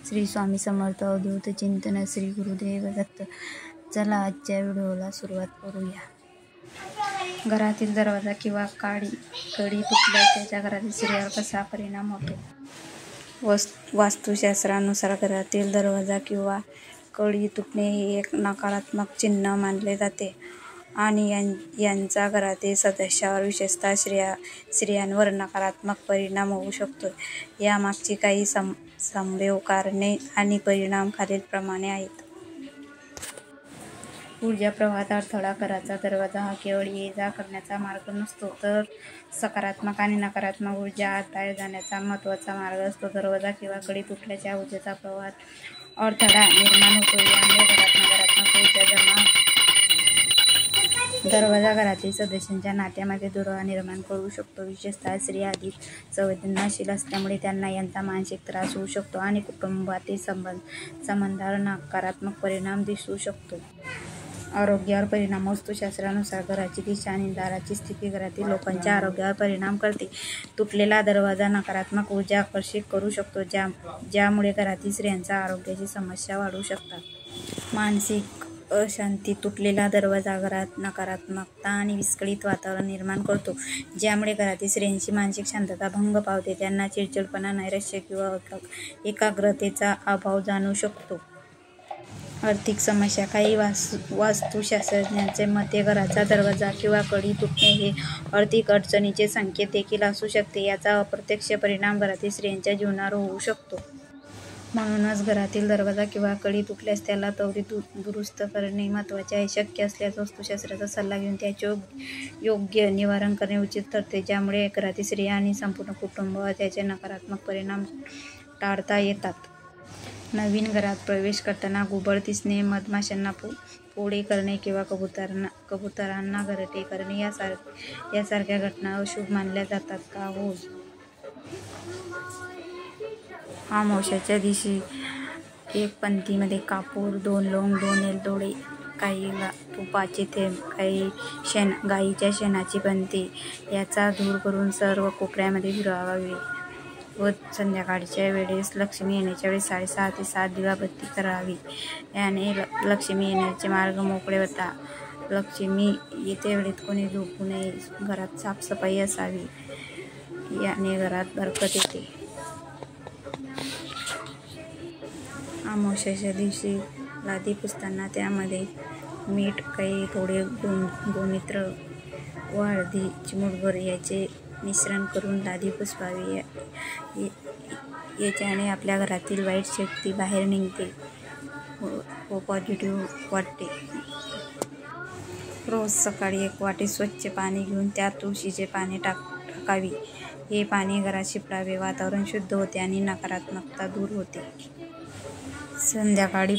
श्री स्वामी समर्थ अवधूत चिंतन श्री गुरुदेव दत्त. चला आजच्या व्हिडिओला सुरुवात करूया. घरातील दरवाजा किंवा कडी तुटल्यास त्याचा घरातील स्त्रियांवर कसा परिणाम होतो? वास्तुशास्त्रानुसार घरातील दरवाजा किंवा कडी तुटणे हे एक नकारात्मक चिन्ह मानले जाते आणि यांचा घरातील सदस्यांवर विशेषतः स्त्रियांवर नकारात्मक परिणाम होऊ शकतो. यामागची काही संभाव्य कारणे आणि परिणाम खालीलप्रमाणे आहेत. ऊर्जा प्रवाहात अडथळा. घराचा दरवाजा हा केवळ ये-जा करण्याचा मार्ग नसतो, तर सकारात्मक आणि नकारात्मक ऊर्जा आत बाहेर जाण्याचा महत्त्वाचा मार्ग असतो. दरवाजा किंवा कडी तुटल्यास ऊर्जेच्या प्रवाहात अडथळा निर्माण होतो. यामुळे घरात नकारात्मक ऊर्जा जमा होते. दरवाजा घरातील सदस्यांच्या नात्यामध्ये दुरावा निर्माण करू शकतो. विशेषतः स्त्रिया अधिक संवेदनशील असल्यामुळे त्यांना याचा मानसिक त्रास होऊ शकतो आणि कुटुंबातील संबंधांवर नकारात्मक परिणाम दिसू शकतो. आरोग्यावर परिणाम. वास्तुशास्त्रानुसार घराची दिशा आणि दाराची स्थिती घरातील लोकांच्या आरोग्यावर परिणाम करते. तुटलेला दरवाजा नकारात्मक ऊर्जा आकर्षित करू शकतो, ज्यामुळे घरातील स्त्रियांच्या आरोग्याची समस्या वाढू शकतात. मानसिक अशांती. तुटलेला दरवाजा घरात नकारात्मकता आणि विस्कळीत वातावरण निर्माण करतो, ज्यामुळे घरातील स्त्रियांची मानसिक शांतता भंग पावते. त्यांना चिडचिडपणा, नैराश्य किंवा एकाग्रतेचा अभाव जाणवू शकतो. आर्थिक समस्या. काही वास्तुशास्त्रज्ञांच्या मते घराचा दरवाजा किंवा कडी तुटणे हे आर्थिक अडचणीचे संकेत देखील असू शकते. याचा अप्रत्यक्ष परिणाम घरातील स्त्रियांच्या जीवनावर होऊ शकतो. म्हणूनच घरातील दरवाजा किंवा कडी तुटल्यास त्याला त्वरित दुरुस्त करणे महत्त्वाचे आहे. शक्य असल्यास वास्तुशास्त्राचा सल्ला घेऊन त्याचे योग्य निवारण करणे उचित ठरते, ज्यामुळे घरातील स्त्रिया आणि संपूर्ण कुटुंबावर त्याचे नकारात्मक परिणाम टाळता येतात. नवीन घरात प्रवेश करताना घुबड दिसणे, मधमाशांना पोळे करणे किंवा कबुतरांना घरटे करणे यासारख्या घटना अशुभ मानल्या जातात का? हो. अमावास्येच्या दिवशी एक पंथीमध्ये कापूर, 2 लवंग, 2 वेलदोडे, काही तुपाचे थेंब, काही गाईच्या शेणाची पंथी याचा धूर करून सर्व कोपऱ्यामध्ये फिरवावे व संध्याकाळच्या वेळेस लक्ष्मी येण्याच्या वेळेस 6:30 ते 7 दिवाबत्ती करावी. याने लक्ष्मी येण्याचे मार्ग मोकळे होतात. लक्ष्मी येते वेळेत कोणी झोपू नये. घरात साफसफाई असावी. याने घरात बरकत येते. अमावास्येच्या दिवशी लादी पुसताना त्यामध्ये मीठ, काही थोडे गोमूत्र व हळदी चिमूटभर याचे मिश्रण करून लादी पुसावी. याच्याने आपल्या घरातील वाईट शक्ती बाहेर निघते व पॉझिटिव्ह वाटते. रोज सकाळी 1 वाटी स्वच्छ पाणी घेऊन त्यात तुळशीचे पाने टाकावी. हे पाणी घरात शिंपडावे. वातावरण शुद्ध होते आणि नकारात्मकता दूर होते. संध्याकाळी